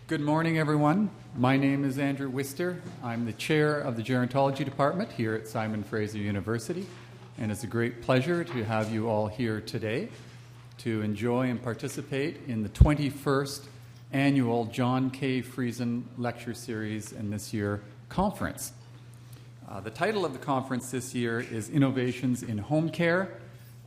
Good morning, everyone. My name is Andrew Wister. I'm the chair of the Gerontology Department here at Simon Fraser University, and it's a great pleasure to have you all here today to enjoy and participate in the 21st annual John K. Friesen Lecture Series and this year conference. The title of the conference this year is Innovations in Home Care,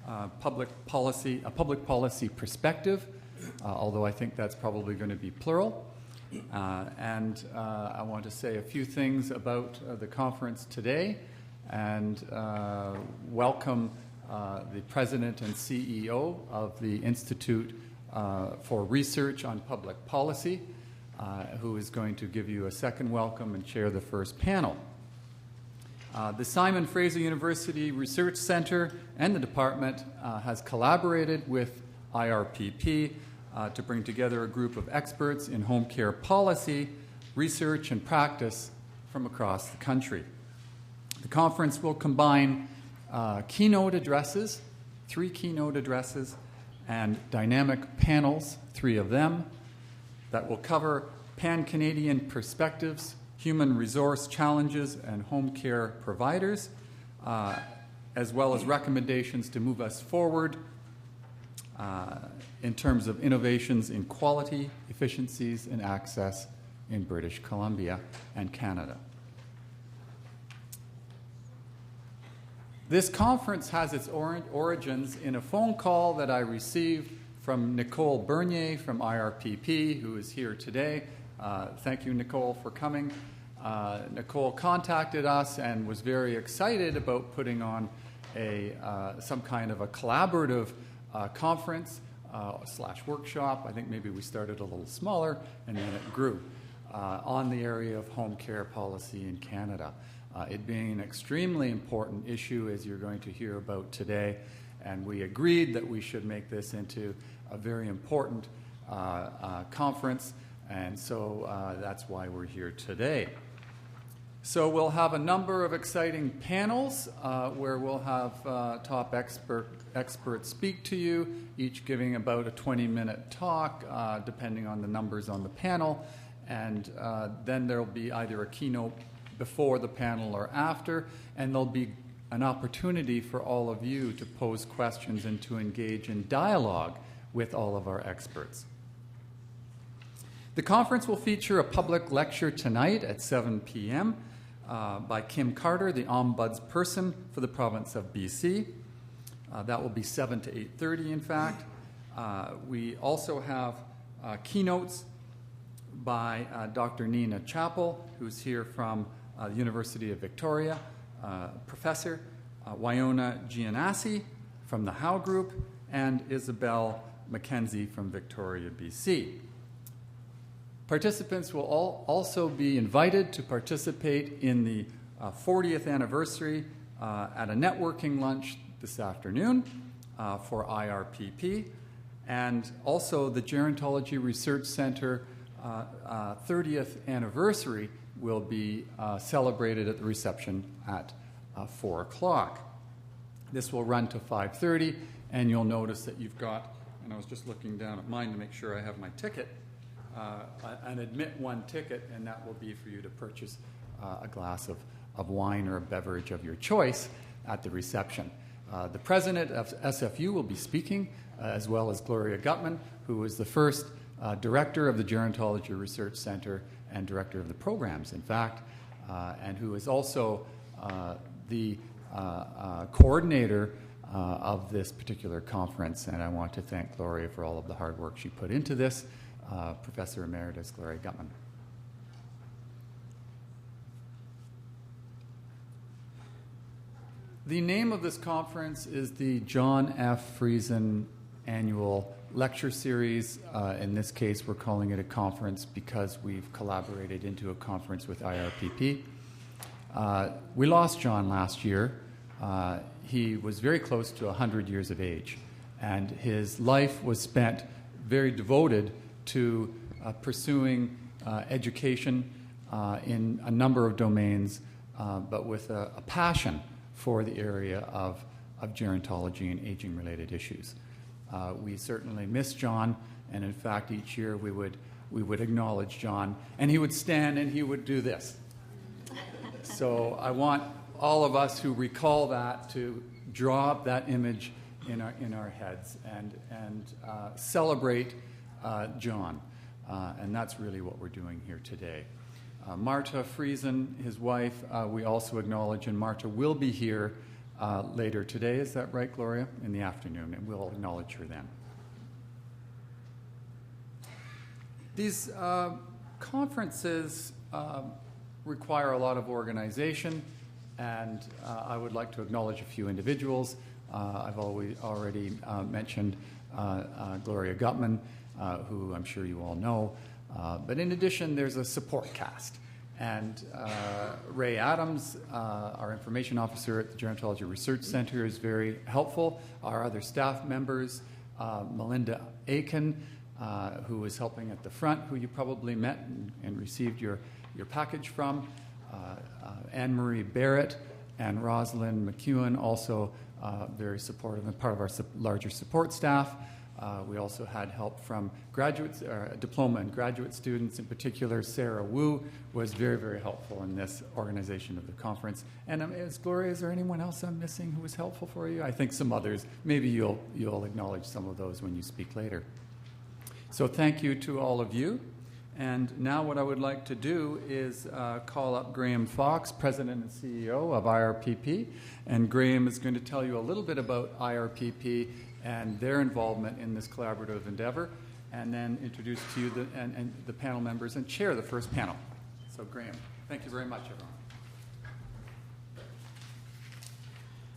a public policy perspective, although I think that's probably going to be plural. I want to say a few things about the conference today and welcome the President and CEO of the Institute for Research on Public Policy, who is going to give you a second welcome and chair the first panel. The Simon Fraser University Research Center and the department has collaborated with IRPP to bring together a group of experts in home care policy, research, and practice from across the country. The conference will combine keynote addresses, 3 keynote addresses, and dynamic panels, 3 of them, that will cover pan-Canadian perspectives, human resource challenges, and home care providers, as well as recommendations to move us forward in terms of innovations in quality, efficiencies, and access in British Columbia and Canada. This conference has its origins in a phone call that I received from Nicole Bernier from IRPP, who is here today. Thank you, Nicole, for coming. Nicole contacted us and was very excited about putting on some kind of a collaborative conference / workshop. I think maybe we started a little smaller and then it grew on the area of home care policy in Canada. It being an extremely important issue, as you're going to hear about today, and we agreed that we should make this into a very important conference, and so that's why we're here today. So we'll have a number of exciting panels where we'll have top experts speak to you, each giving about a 20-minute talk, depending on the numbers on the panel. And then there'll be either a keynote before the panel or after, and there'll be an opportunity for all of you to pose questions and to engage in dialogue with all of our experts. The conference will feature a public lecture tonight at 7 p.m. By Kim Carter, the Ombudsperson for the province of BC. That will be 7 to 8:30, in fact. We also have keynotes by Dr. Nina Chappell, who's here from the University of Victoria, Professor Wyona Giannassi from the Howe Group, and Isabel McKenzie from Victoria, BC. Participants will also be invited to participate in the 40th anniversary at a networking lunch this afternoon for IRPP, and also the Gerontology Research Center 30th anniversary will be celebrated at the reception at 4 o'clock. This will run to 5:30, and you'll notice that you've got, and I was just looking down at mine to make sure I have my ticket, an admit one ticket, and that will be for you to purchase a glass of wine or a beverage of your choice at the reception. The president of SFU will be speaking, as well as Gloria Gutman, who was the first director of the Gerontology Research Center and director of the programs, in fact, and who is also the coordinator of this particular conference. And I want to thank Gloria for all of the hard work she put into this. Professor Emeritus Gloria Gutman. The name of this conference is the John F. Friesen Annual Lecture Series. In this case, we're calling it a conference because we've collaborated into a conference with IRPP. We lost John last year. He was very close to 100 years of age, and his life was spent very devoted to pursuing education in a number of domains, but with a passion for the area of gerontology and aging-related issues. We certainly miss John, and in fact, each year we would we would acknowledge John, and he would stand and he would do this. So I want all of us who recall that to draw up that image in our heads and celebrate John. And that's really what we're doing here today. Marta Friesen, his wife, we also acknowledge, and Marta will be here later today. Is that right, Gloria? In the afternoon, and we'll acknowledge her then. These conferences require a lot of organization, and I would like to acknowledge a few individuals. I've already mentioned Gloria Gutman, who I'm sure you all know. But in addition, there's a support cast. And Ray Adams, our information officer at the Gerontology Research Center, is very helpful. Our other staff members, Melinda Aiken, who is helping at the front, who you probably met and received your package from, Anne-Marie Barrett and Rosalind McEwen, also very supportive and part of our larger support staff. We also had help from graduates, diploma and graduate students. In particular, Sarah Wu was very, very helpful in this organization of the conference. And Gloria, is there anyone else I'm missing who was helpful for you? I think some others. Maybe you'll acknowledge some of those when you speak later. So thank you to all of you. And now what I would like to do is call up Graham Fox, President and CEO of IRPP. And Graham is going to tell you a little bit about IRPP and their involvement in this collaborative endeavor, and then introduce to you the panel members and chair the first panel. So Graham, thank you very much, everyone.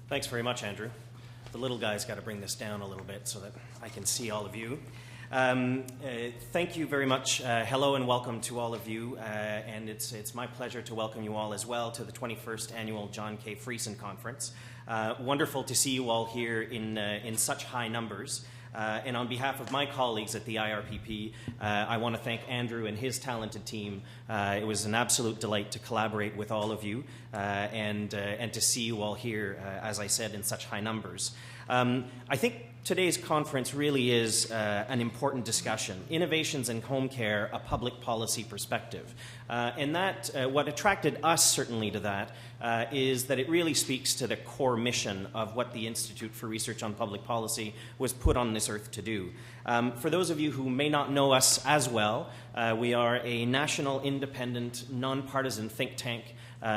Thanks very much, Andrew. The little guy's got to bring this down a little bit so that I can see all of you. Thank you very much. Hello and welcome to all of you. And it's my pleasure to welcome you all as well to the 21st Annual John K. Friesen Conference. Wonderful to see you all here in such high numbers. And on behalf of my colleagues at the IRPP, I want to thank Andrew and his talented team. It was an absolute delight to collaborate with all of you and to see you all here, as I said, in such high numbers. I think today's conference really is an important discussion. Innovations in home care, a public policy perspective. And that, what attracted us certainly to that is that it really speaks to the core mission of what the Institute for Research on Public Policy was put on this earth to do. For those of you who may not know us as well, we are a national, independent, nonpartisan think tank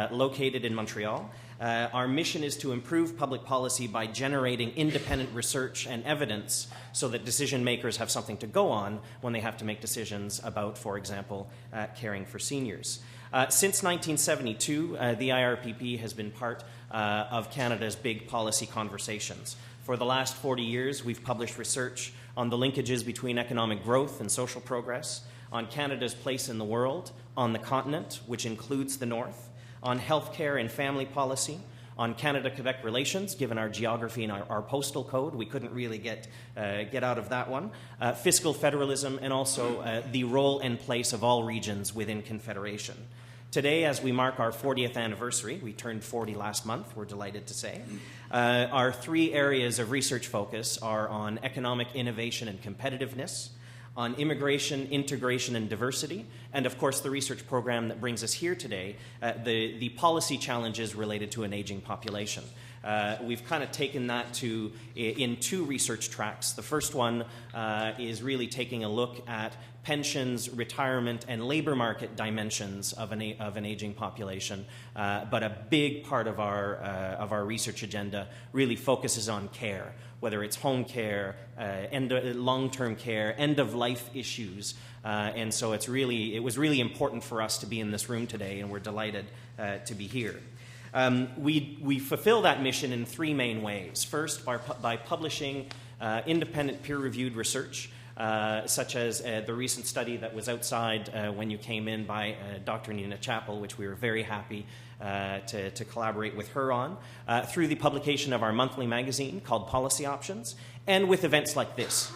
located in Montreal. Our mission is to improve public policy by generating independent research and evidence so that decision makers have something to go on when they have to make decisions about, for example, caring for seniors. Since 1972, the IRPP has been part of Canada's big policy conversations. For the last 40 years, we've published research on the linkages between economic growth and social progress, on Canada's place in the world, on the continent, which includes the North, on healthcare and family policy, on Canada-Quebec relations, given our geography and our postal code. We couldn't really get out of that one. Fiscal federalism, and also the role and place of all regions within Confederation. Today, as we mark our 40th anniversary, we turned 40 last month, we're delighted to say, our three areas of research focus are on economic innovation and competitiveness, on immigration, integration, and diversity, and of course the research program that brings us here today, the policy challenges related to an aging population. We've kind of taken that in two research tracks. The first one is really taking a look at pensions, retirement, and labor market dimensions of an aging population. But a big part of our research agenda really focuses on care, whether it's home care, long-term care, end-of-life issues. And so it was really important for us to be in this room today, and we're delighted to be here. We fulfill that mission in three main ways. First, by publishing independent peer-reviewed research, such as the recent study that was outside when you came in by Dr. Nina Chappell, which we were very happy to collaborate with her on, through the publication of our monthly magazine called Policy Options, and with events like this,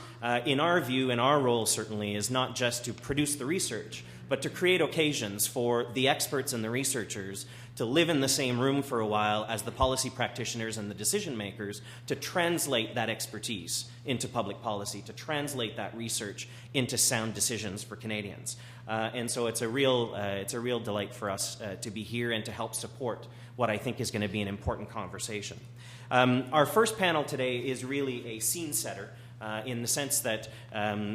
in our view, and our role certainly, is not just to produce the research, but to create occasions for the experts and the researchers to live in the same room for a while as the policy practitioners and the decision makers, to translate that expertise into public policy, to translate that research into sound decisions for Canadians. And so it's a real delight for us to be here and to help support what I think is going to be an important conversation. Our first panel today is really a scene setter. In the sense that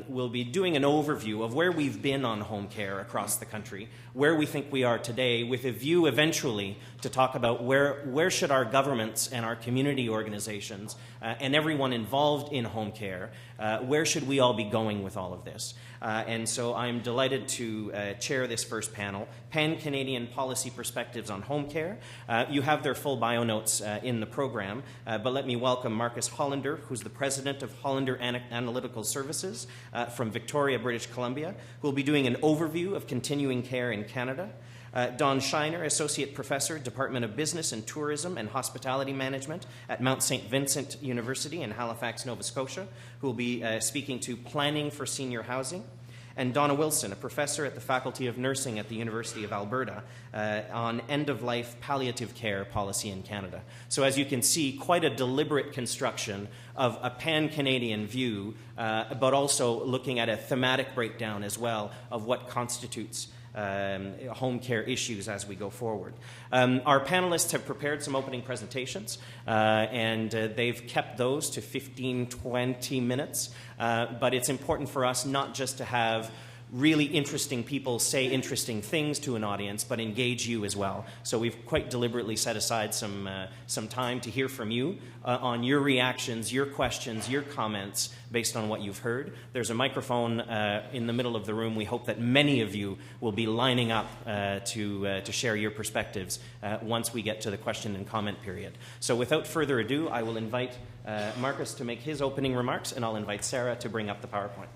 we'll be doing an overview of where we've been on home care across the country, where we think we are today, with a view eventually to talk about where should our governments and our community organizations and everyone involved in home care, where should we all be going with all of this? And so I'm delighted to chair this first panel, Pan-Canadian Policy Perspectives on Home Care. You have their full bio notes in the program, but let me welcome Marcus Hollander, who's the president of Hollander Analytical Services from Victoria, British Columbia, who will be doing an overview of continuing care in Canada. Don Shiner, Associate Professor, Department of Business and Tourism and Hospitality Management at Mount St. Vincent University in Halifax, Nova Scotia, who will be speaking to planning for senior housing. And Donna Wilson, a professor at the Faculty of Nursing at the University of Alberta on end-of-life palliative care policy in Canada. So as you can see, quite a deliberate construction of a pan-Canadian view, but also looking at a thematic breakdown as well of what constitutes home care issues as we go forward. Our panelists have prepared some opening presentations, and they've kept those to 15-20 minutes, but it's important for us not just to have really interesting people say interesting things to an audience, but engage you as well. So we've quite deliberately set aside some time to hear from you on your reactions, your questions, your comments based on what you've heard. There's a microphone in the middle of the room. We hope that many of you will be lining up to share your perspectives once we get to the question and comment period. So without further ado, I will invite Marcus to make his opening remarks, and I'll invite Sarah to bring up the PowerPoint.